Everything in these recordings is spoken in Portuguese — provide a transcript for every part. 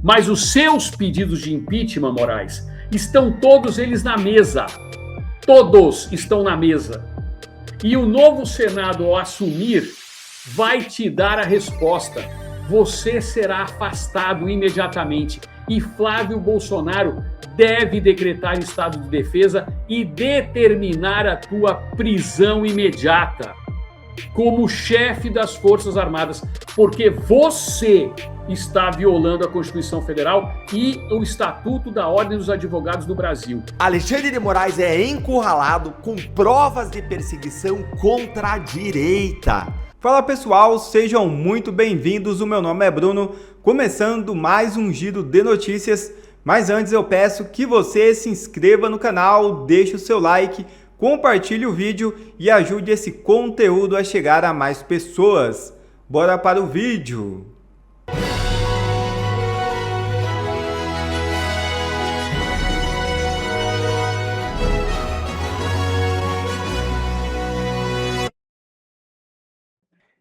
Mas os seus pedidos de impeachment, Moraes, estão todos eles na mesa. Todos estão na mesa. E o novo Senado, ao assumir, vai te dar a resposta. Você será afastado imediatamente. E Flávio Bolsonaro deve decretar estado de defesa e determinar a tua prisão imediata como chefe das Forças Armadas, porque você está violando a Constituição Federal e o Estatuto da Ordem dos Advogados do Brasil. Alexandre de Moraes é encurralado com provas de perseguição contra a direita. Fala pessoal, sejam muito bem-vindos, o meu nome é Bruno, começando mais um giro de notícias, mas antes eu peço que você se inscreva no canal, deixe o seu like, compartilhe o vídeo e ajude esse conteúdo a chegar a mais pessoas. Bora para o vídeo!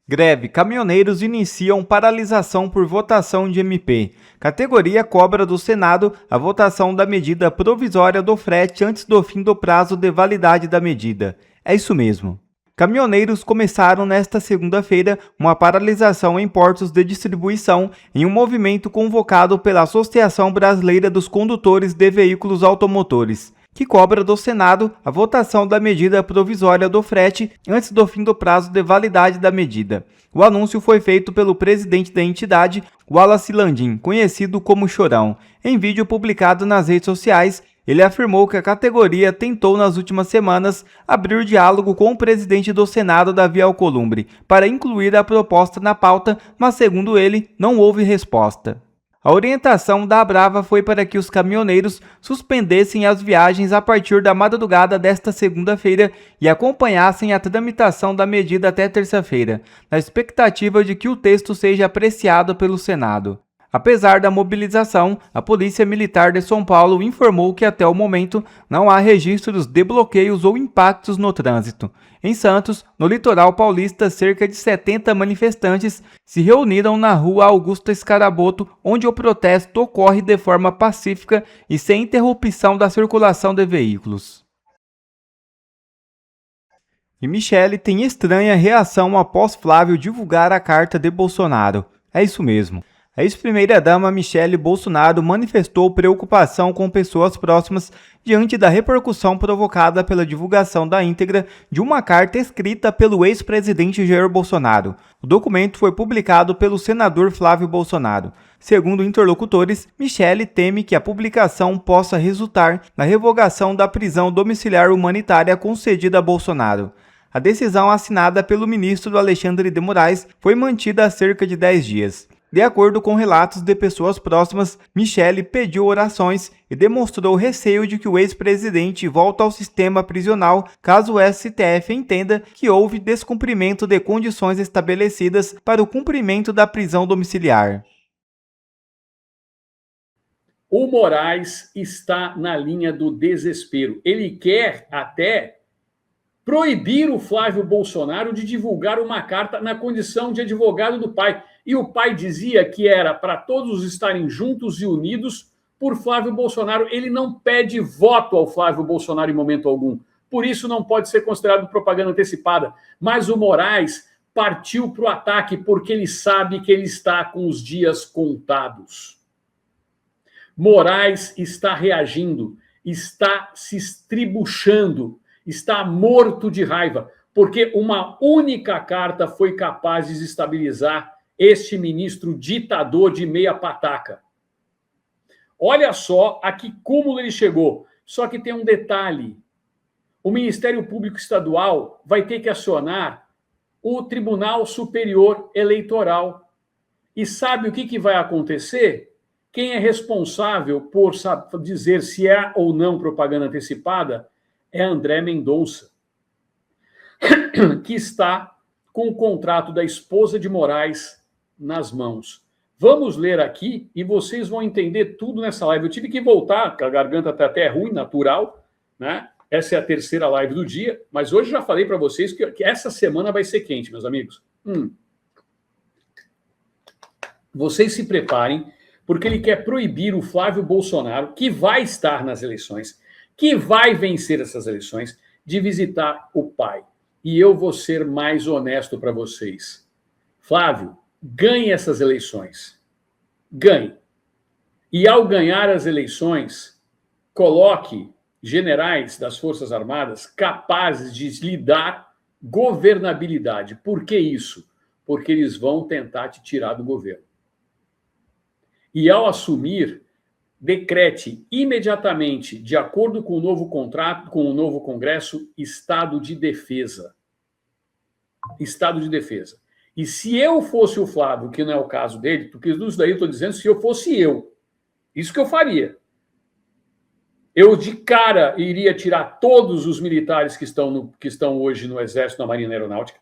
Greve. Caminhoneiros iniciam paralisação por votação de MP. Categoria cobra do Senado a votação da medida provisória do frete antes do fim do prazo de validade da medida. É isso mesmo. Caminhoneiros começaram nesta segunda-feira uma paralisação em portos de distribuição em um movimento convocado pela Associação Brasileira dos Condutores de Veículos Automotores, que cobra do Senado a votação da medida provisória do frete antes do fim do prazo de validade da medida. O anúncio foi feito pelo presidente da entidade, Wallace Landim, conhecido como Chorão. Em vídeo publicado nas redes sociais, ele afirmou que a categoria tentou nas últimas semanas abrir diálogo com o presidente do Senado, Davi Alcolumbre, para incluir a proposta na pauta, mas segundo ele, não houve resposta. A orientação da Abrava foi para que os caminhoneiros suspendessem as viagens a partir da madrugada desta segunda-feira e acompanhassem a tramitação da medida até terça-feira, na expectativa de que o texto seja apreciado pelo Senado. Apesar da mobilização, a Polícia Militar de São Paulo informou que até o momento não há registros de bloqueios ou impactos no trânsito. Em Santos, no litoral paulista, cerca de 70 manifestantes se reuniram na rua Augusta Scaraboto, onde o protesto ocorre de forma pacífica e sem interrupção da circulação de veículos. E Michele tem estranha reação após Flávio divulgar a carta de Bolsonaro. É isso mesmo. A ex-primeira-dama Michele Bolsonaro manifestou preocupação com pessoas próximas diante da repercussão provocada pela divulgação da íntegra de uma carta escrita pelo ex-presidente Jair Bolsonaro. O documento foi publicado pelo senador Flávio Bolsonaro. Segundo interlocutores, Michele teme que a publicação possa resultar na revogação da prisão domiciliar humanitária concedida a Bolsonaro. A decisão assinada pelo ministro Alexandre de Moraes foi mantida há cerca de 10 dias. De acordo com relatos de pessoas próximas, Michele pediu orações e demonstrou receio de que o ex-presidente volte ao sistema prisional caso o STF entenda que houve descumprimento de condições estabelecidas para o cumprimento da prisão domiciliar. O Moraes está na linha do desespero. Ele quer até proibir o Flávio Bolsonaro de divulgar uma carta na condição de advogado do pai. E o pai dizia que era para todos estarem juntos e unidos por Flávio Bolsonaro. Ele não pede voto ao Flávio Bolsonaro em momento algum. Por isso não pode ser considerado propaganda antecipada. Mas o Moraes partiu para o ataque porque ele sabe que ele está com os dias contados. Moraes está reagindo, está se estribuchando, está morto de raiva, porque uma única carta foi capaz de desestabilizar este ministro ditador de meia pataca. Olha só a que cúmulo ele chegou. Só que tem um detalhe. O Ministério Público Estadual vai ter que acionar o Tribunal Superior Eleitoral. E sabe o que vai acontecer? Quem é responsável por dizer se é ou não propaganda antecipada é André Mendonça, que está com o contrato da esposa de Moraes nas mãos. Vamos ler aqui e vocês vão entender tudo nessa live. Eu tive que voltar, porque a garganta está até ruim, natural, né? Essa é a terceira live do dia, mas hoje já falei para vocês que essa semana vai ser quente, meus amigos. Vocês se preparem, porque ele quer proibir o Flávio Bolsonaro, que vai estar nas eleições, que vai vencer essas eleições, de visitar o pai. E eu vou ser mais honesto para vocês. Flávio, ganhe essas eleições. Ganhe. E ao ganhar as eleições, coloque generais das Forças Armadas capazes de lhe dar governabilidade. Por que isso? Porque eles vão tentar te tirar do governo. E ao assumir, decrete imediatamente, de acordo com o novo contrato, com o novo Congresso, estado de defesa. Estado de defesa. E se eu fosse o Flávio, que não é o caso dele, porque isso daí eu estou dizendo, se eu fosse eu, isso que eu faria. Eu, de cara, iria tirar todos os militares que estão hoje no Exército, na Marinha Aeronáutica,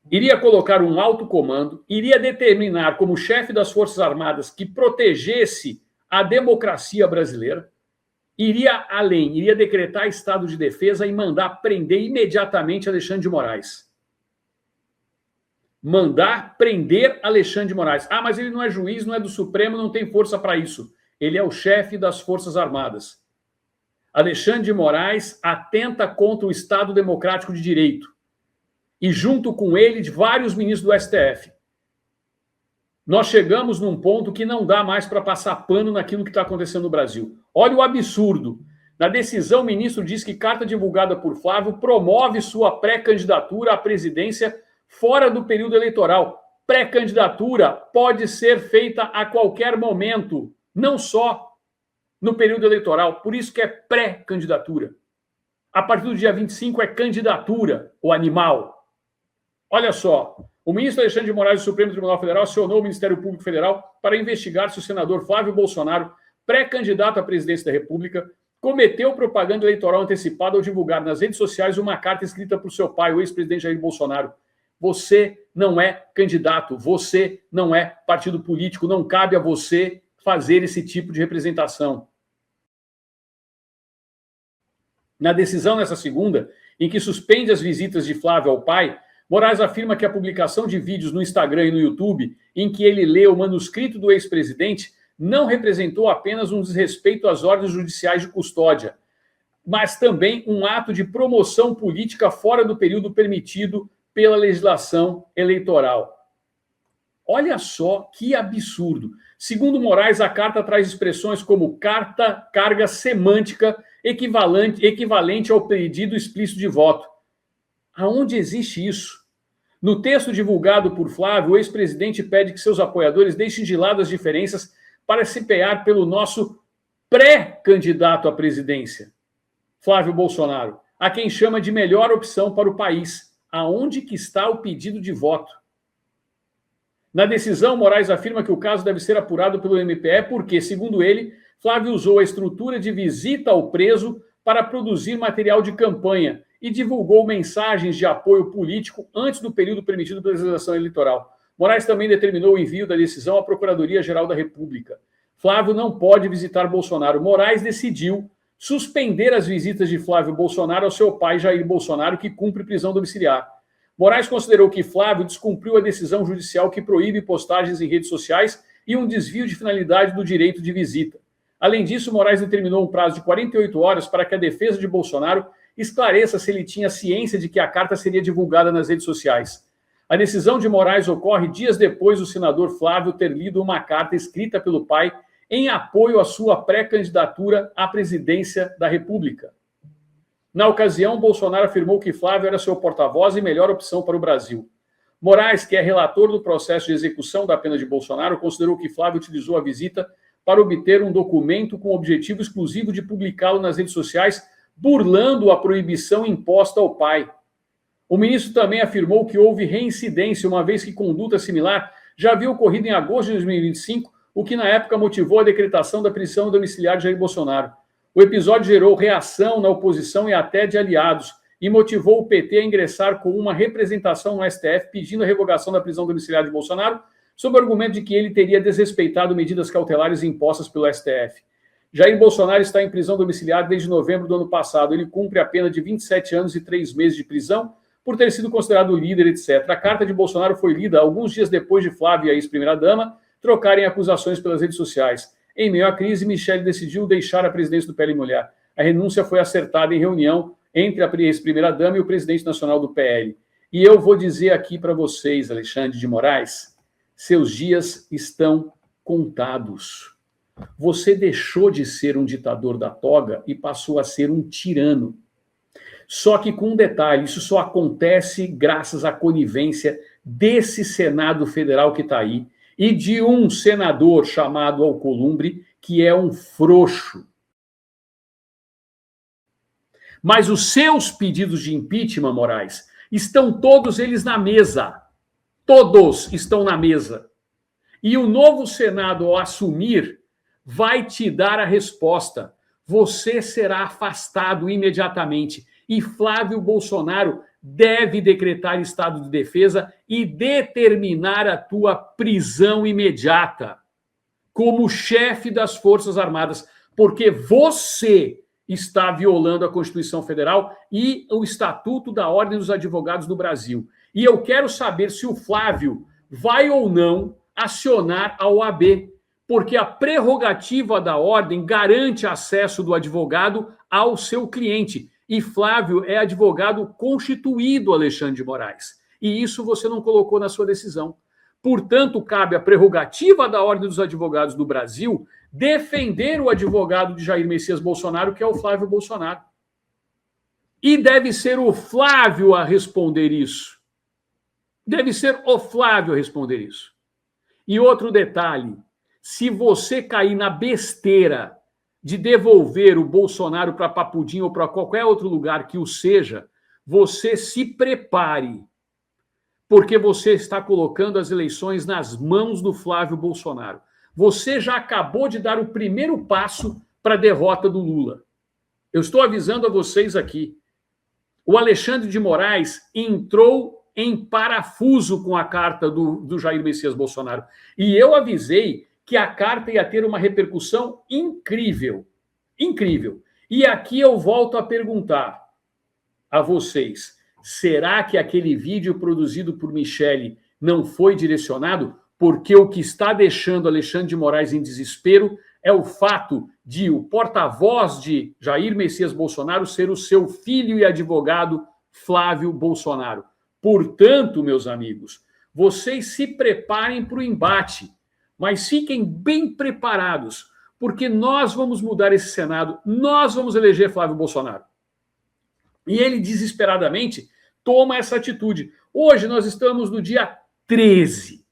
iria colocar um alto comando, iria determinar como chefe das Forças Armadas que protegesse a democracia brasileira, iria além, iria decretar estado de defesa e mandar prender imediatamente Alexandre de Moraes. Mandar prender Alexandre de Moraes. Ah, mas ele não é juiz, não é do Supremo, não tem força para isso. Ele é o chefe das Forças Armadas. Alexandre de Moraes atenta contra o Estado Democrático de Direito. E junto com ele, de vários ministros do STF. Nós chegamos num ponto que não dá mais para passar pano naquilo que está acontecendo no Brasil. Olha o absurdo. Na decisão, o ministro diz que carta divulgada por Flávio promove sua pré-candidatura à presidência fora do período eleitoral. Pré-candidatura pode ser feita a qualquer momento, não só no período eleitoral. Por isso que é pré-candidatura. A partir do dia 25 é candidatura, o animal. Olha só, o ministro Alexandre de Moraes do Supremo Tribunal Federal acionou o Ministério Público Federal para investigar se o senador Flávio Bolsonaro, pré-candidato à presidência da República, cometeu propaganda eleitoral antecipada ao divulgar nas redes sociais uma carta escrita por seu pai, o ex-presidente Jair Bolsonaro. Você não é candidato, você não é partido político, não cabe a você fazer esse tipo de representação. Na decisão nessa segunda, em que suspende as visitas de Flávio ao pai, Moraes afirma que a publicação de vídeos no Instagram e no YouTube, em que ele lê o manuscrito do ex-presidente, não representou apenas um desrespeito às ordens judiciais de custódia, mas também um ato de promoção política fora do período permitido pela legislação eleitoral. Olha só que absurdo. Segundo Moraes, a carta traz expressões como carga semântica equivalente ao pedido explícito de voto. Aonde existe isso? No texto divulgado por Flávio, o ex-presidente pede que seus apoiadores deixem de lado as diferenças para se empenhar pelo nosso pré-candidato à presidência, Flávio Bolsonaro, a quem chama de melhor opção para o país. Aonde que está o pedido de voto? Na decisão, Moraes afirma que o caso deve ser apurado pelo MPE porque, segundo ele, Flávio usou a estrutura de visita ao preso para produzir material de campanha e divulgou mensagens de apoio político antes do período permitido pela legislação eleitoral. Moraes também determinou o envio da decisão à Procuradoria-Geral da República. Flávio não pode visitar Bolsonaro. Moraes decidiu suspender as visitas de Flávio Bolsonaro ao seu pai Jair Bolsonaro, que cumpre prisão domiciliar. Moraes considerou que Flávio descumpriu a decisão judicial que proíbe postagens em redes sociais e um desvio de finalidade do direito de visita. Além disso, Moraes determinou um prazo de 48 horas para que a defesa de Bolsonaro esclareça se ele tinha ciência de que a carta seria divulgada nas redes sociais. A decisão de Moraes ocorre dias depois do senador Flávio ter lido uma carta escrita pelo pai em apoio à sua pré-candidatura à presidência da República. Na ocasião, Bolsonaro afirmou que Flávio era seu porta-voz e melhor opção para o Brasil. Moraes, que é relator do processo de execução da pena de Bolsonaro, considerou que Flávio utilizou a visita para obter um documento com o objetivo exclusivo de publicá-lo nas redes sociais, burlando a proibição imposta ao pai. O ministro também afirmou que houve reincidência, uma vez que conduta similar já havia ocorrido em agosto de 2025, o que na época motivou a decretação da prisão domiciliar de Jair Bolsonaro. O episódio gerou reação na oposição e até de aliados, e motivou o PT a ingressar com uma representação no STF pedindo a revogação da prisão domiciliar de Bolsonaro, sob o argumento de que ele teria desrespeitado medidas cautelares impostas pelo STF. Jair Bolsonaro está em prisão domiciliar desde novembro do ano passado. Ele cumpre a pena de 27 anos e 3 meses de prisão por ter sido considerado líder, etc. A carta de Bolsonaro foi lida alguns dias depois de Flávia, a ex-primeira-dama, trocarem acusações pelas redes sociais. Em meio à crise, Michele decidiu deixar a presidência do PL Mulher. A renúncia foi acertada em reunião entre a ex-primeira-dama e o presidente nacional do PL. E eu vou dizer aqui para vocês, Alexandre de Moraes, seus dias estão contados. Você deixou de ser um ditador da toga e passou a ser um tirano. Só que com um detalhe, isso só acontece graças à conivência desse Senado Federal que está aí e de um senador chamado Alcolumbre, que é um frouxo. Mas os seus pedidos de impeachment, Moraes, estão todos eles na mesa. Todos estão na mesa. E o novo Senado, ao assumir, vai te dar a resposta. Você será afastado imediatamente. E Flávio Bolsonaro deve decretar estado de defesa e determinar a tua prisão imediata como chefe das Forças Armadas, porque você está violando a Constituição Federal e o Estatuto da Ordem dos Advogados do Brasil. E eu quero saber se o Flávio vai ou não acionar a OAB, porque a prerrogativa da ordem garante acesso do advogado ao seu cliente. E Flávio é advogado constituído, Alexandre de Moraes. E isso você não colocou na sua decisão. Portanto, cabe à prerrogativa da Ordem dos Advogados do Brasil defender o advogado de Jair Messias Bolsonaro, que é o Flávio Bolsonaro. E deve ser o Flávio a responder isso. Deve ser o Flávio a responder isso. E outro detalhe, se você cair na besteira de devolver o Bolsonaro para Papudim ou para qualquer outro lugar que o seja, você se prepare, porque você está colocando as eleições nas mãos do Flávio Bolsonaro. Você já acabou de dar o primeiro passo para a derrota do Lula. Eu estou avisando a vocês aqui. O Alexandre de Moraes entrou em parafuso com a carta do Jair Messias Bolsonaro. E eu avisei que a carta ia ter uma repercussão incrível. Incrível. E aqui eu volto a perguntar a vocês, será que aquele vídeo produzido por Michele não foi direcionado? Porque o que está deixando Alexandre de Moraes em desespero é o fato de o porta-voz de Jair Messias Bolsonaro ser o seu filho e advogado Flávio Bolsonaro. Portanto, meus amigos, vocês se preparem para o embate, mas fiquem bem preparados, porque nós vamos mudar esse Senado, nós vamos eleger Flávio Bolsonaro. E ele desesperadamente toma essa atitude. Hoje nós estamos no dia 13.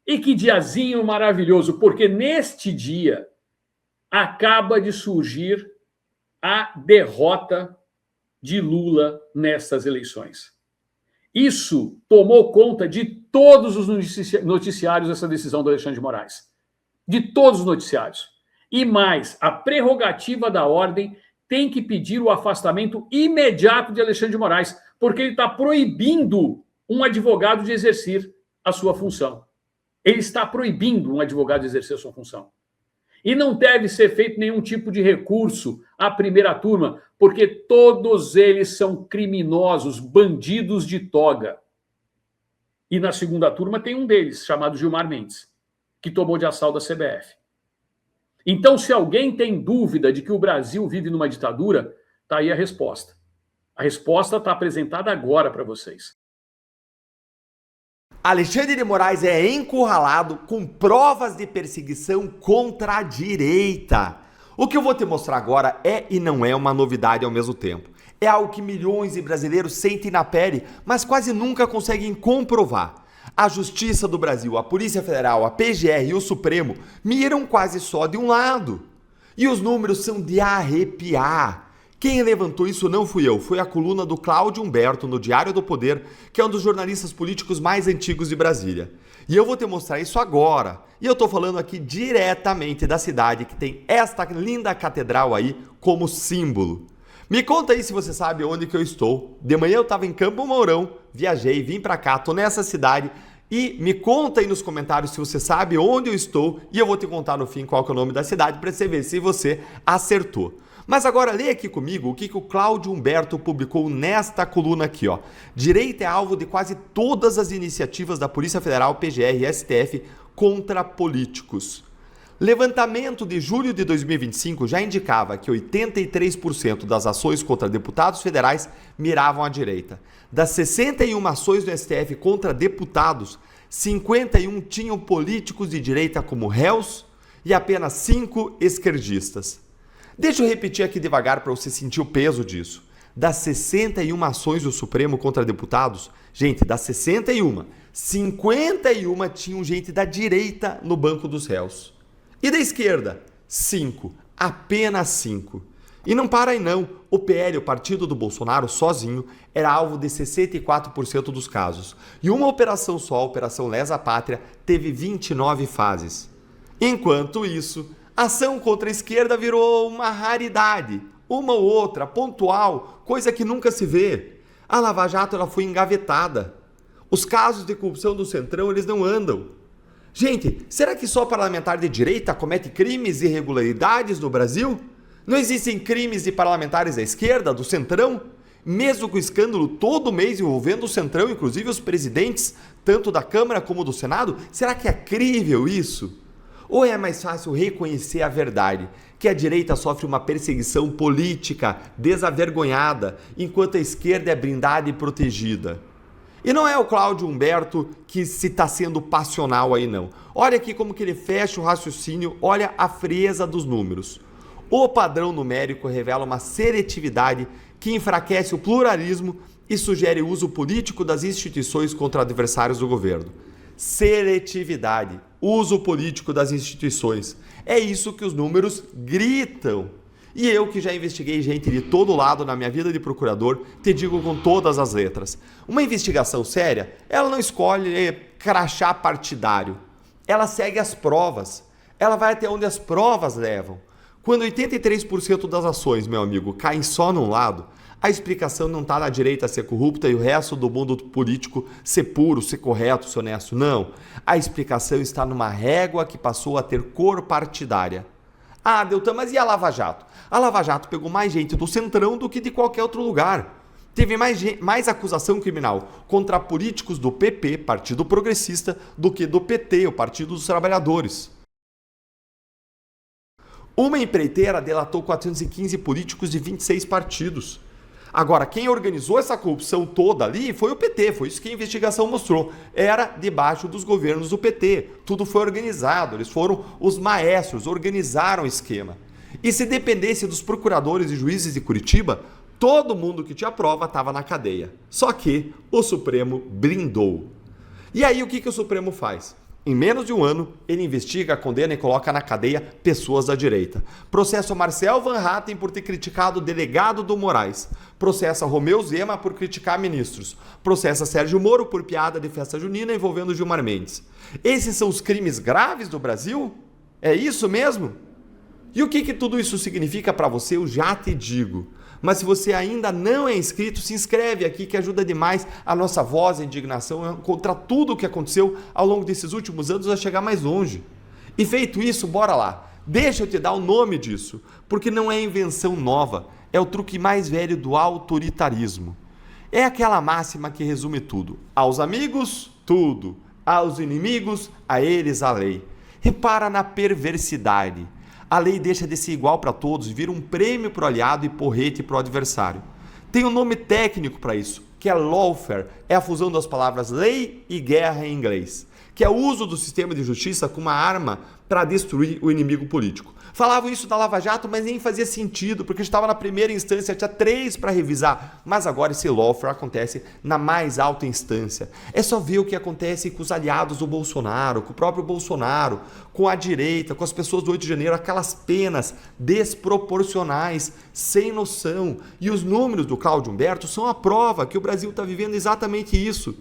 E que diazinho maravilhoso, porque neste dia acaba de surgir a derrota de Lula nessas eleições. Isso tomou conta de todos os noticiários essa decisão do Alexandre de Moraes. De todos os noticiários. E mais, a prerrogativa da ordem tem que pedir o afastamento imediato de Alexandre de Moraes, porque ele está proibindo um advogado de exercer a sua função. Ele está proibindo um advogado de exercer a sua função. E não deve ser feito nenhum tipo de recurso à primeira turma, porque todos eles são criminosos, bandidos de toga. E na segunda turma tem um deles, chamado Gilmar Mendes, que tomou de assalto a CBF. Então, se alguém tem dúvida de que o Brasil vive numa ditadura, está aí a resposta. A resposta está apresentada agora para vocês. Alexandre de Moraes é encurralado com provas de perseguição contra a direita. O que eu vou te mostrar agora é e não é uma novidade ao mesmo tempo. É algo que milhões de brasileiros sentem na pele, mas quase nunca conseguem comprovar. A Justiça do Brasil, a Polícia Federal, a PGR e o Supremo miram quase só de um lado. E os números são de arrepiar. Quem levantou isso não fui eu, foi a coluna do Cláudio Humberto no Diário do Poder, que é um dos jornalistas políticos mais antigos de Brasília. E eu vou te mostrar isso agora. E eu tô falando aqui diretamente da cidade que tem esta linda catedral aí como símbolo. Me conta aí se você sabe onde que eu estou. De manhã eu tava em Campo Mourão, viajei, vim pra cá, tô nessa cidade. E me conta aí nos comentários se você sabe onde eu estou e eu vou te contar no fim qual que é o nome da cidade para você ver se você acertou. Mas agora leia aqui comigo o que o Cláudio Humberto publicou nesta coluna aqui, ó. Direita é alvo de quase todas as iniciativas da Polícia Federal, PGR e STF contra políticos. Levantamento de julho de 2025 já indicava que 83% das ações contra deputados federais miravam à direita. Das 61 ações do STF contra deputados, 51 tinham políticos de direita como réus e apenas 5 esquerdistas. Deixa eu repetir aqui devagar para você sentir o peso disso. Das 61 ações do Supremo contra deputados, gente, das 61, 51 tinham gente da direita no banco dos réus. E da esquerda? 5. Apenas 5. E não para aí não. O PL, o partido do Bolsonaro, sozinho, era alvo de 64% dos casos. E uma operação só, a Operação Lesa Pátria, teve 29 fases. Enquanto isso, a ação contra a esquerda virou uma raridade. Uma ou outra, pontual, coisa que nunca se vê. A Lava Jato ela foi engavetada. Os casos de corrupção do Centrão, eles não andam. Gente, será que só parlamentar de direita comete crimes e irregularidades no Brasil? Não existem crimes de parlamentares da esquerda, do Centrão? Mesmo com o escândalo todo mês envolvendo o Centrão, inclusive os presidentes, tanto da Câmara como do Senado, será que é crível isso? Ou é mais fácil reconhecer a verdade, que a direita sofre uma perseguição política desavergonhada, enquanto a esquerda é blindada e protegida? E não é o Cláudio Humberto que se está sendo passional aí não. Olha aqui como que ele fecha o raciocínio, olha a frieza dos números. O padrão numérico revela uma seletividade que enfraquece o pluralismo e sugere o uso político das instituições contra adversários do governo. Seletividade, uso político das instituições. É isso que os números gritam. E eu que já investiguei gente de todo lado na minha vida de procurador, te digo com todas as letras. Uma investigação séria, ela não escolhe crachá partidário. Ela segue as provas. Ela vai até onde as provas levam. Quando 83% das ações, meu amigo, caem só num lado, a explicação não está na direita ser corrupta e o resto do mundo político ser puro, ser correto, ser honesto. Não. A explicação está numa régua que passou a ter cor partidária. Ah, Deltan, mas e a Lava Jato? A Lava Jato pegou mais gente do Centrão do que de qualquer outro lugar. Teve mais acusação criminal contra políticos do PP, Partido Progressista, do que do PT, o Partido dos Trabalhadores. Uma empreiteira delatou 415 políticos de 26 partidos. Agora, quem organizou essa corrupção toda ali foi o PT, foi isso que a investigação mostrou. Era debaixo dos governos do PT, tudo foi organizado, eles foram os maestros, organizaram o esquema. E se dependesse dos procuradores e juízes de Curitiba, todo mundo que tinha prova estava na cadeia. Só que o Supremo blindou. E aí o que o Supremo faz? Em menos de um ano, ele investiga, condena e coloca na cadeia pessoas da direita. Processa Marcel Van Hatten por ter criticado o delegado do Moraes. Processa Romeu Zema por criticar ministros. Processa Sérgio Moro por piada de festa junina envolvendo Gilmar Mendes. Esses são os crimes graves do Brasil? É isso mesmo? E o que tudo isso significa para você, eu já te digo. Mas se você ainda não é inscrito, se inscreve aqui que ajuda demais a nossa voz e indignação contra tudo o que aconteceu ao longo desses últimos anos a chegar mais longe. E feito isso, bora lá. Deixa eu te dar o nome disso, porque não é invenção nova, é o truque mais velho do autoritarismo. É aquela máxima que resume tudo. Aos amigos, tudo. Aos inimigos, a eles a lei. Repara na perversidade. A lei deixa de ser igual para todos e vira um prêmio para o aliado e porrete para o adversário. Tem um nome técnico para isso, que é lawfare, é a fusão das palavras lei e guerra em inglês, que é o uso do sistema de justiça como uma arma para destruir o inimigo político. Falavam isso da Lava Jato, mas nem fazia sentido, porque estava na primeira instância, tinha 3 para revisar, mas agora esse lawfare acontece na mais alta instância. É só ver o que acontece com os aliados do Bolsonaro, com o próprio Bolsonaro, com a direita, com as pessoas do 8 de janeiro, aquelas penas desproporcionais, sem noção. E os números do Cláudio Humberto são a prova que o Brasil está vivendo exatamente isso.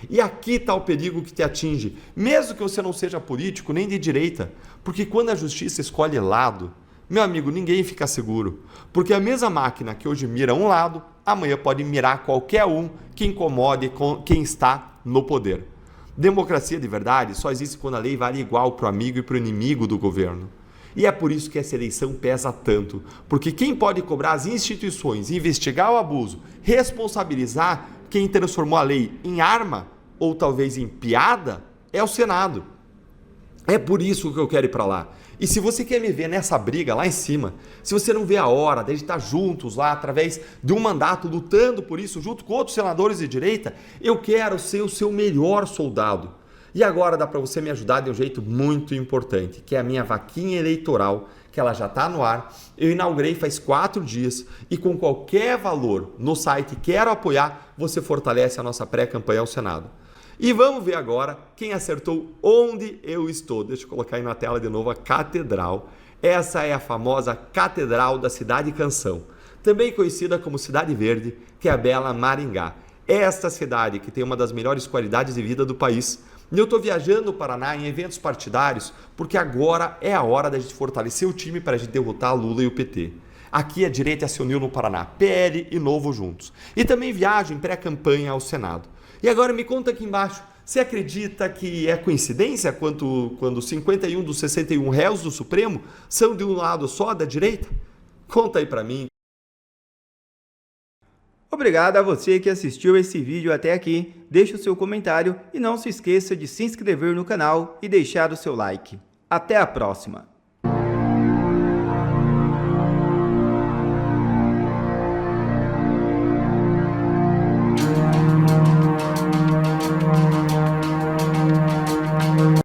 E aqui está o perigo que te atinge, mesmo que você não seja político nem de direita, porque quando a justiça escolhe lado, meu amigo, ninguém fica seguro, porque a mesma máquina que hoje mira um lado, amanhã pode mirar qualquer um que incomode com quem está no poder. Democracia de verdade só existe quando a lei vale igual para o amigo e para o inimigo do governo. E é por isso que essa eleição pesa tanto, porque quem pode cobrar as instituições, investigar o abuso, responsabilizar quem transformou a lei em arma, ou talvez em piada, é o Senado. É por isso que eu quero ir para lá. E se você quer me ver nessa briga lá em cima, se você não vê a hora de estar juntos lá através de um mandato lutando por isso junto com outros senadores de direita, eu quero ser o seu melhor soldado. E agora dá para você me ajudar de um jeito muito importante, que é a minha vaquinha eleitoral, que ela já está no ar. Eu inaugurei faz 4 dias e com qualquer valor no site Quero Apoiar, você fortalece a nossa pré-campanha ao Senado. E vamos ver agora quem acertou onde eu estou. Deixa eu colocar aí na tela de novo a catedral. Essa é a famosa Catedral da Cidade Canção, também conhecida como Cidade Verde, que é a bela Maringá. Esta cidade que tem uma das melhores qualidades de vida do país. E eu estou viajando no Paraná em eventos partidários porque agora é a hora da gente fortalecer o time para a gente derrotar Lula e o PT. Aqui a direita se uniu no Paraná, PL e Novo juntos. E também viajo em pré-campanha ao Senado. E agora me conta aqui embaixo, você acredita que é coincidência quando 51 dos 61 réus do Supremo são de um lado só, da direita? Conta aí pra mim. Obrigado a você que assistiu esse vídeo até aqui. Deixe o seu comentário e não se esqueça de se inscrever no canal e deixar o seu like. Até a próxima!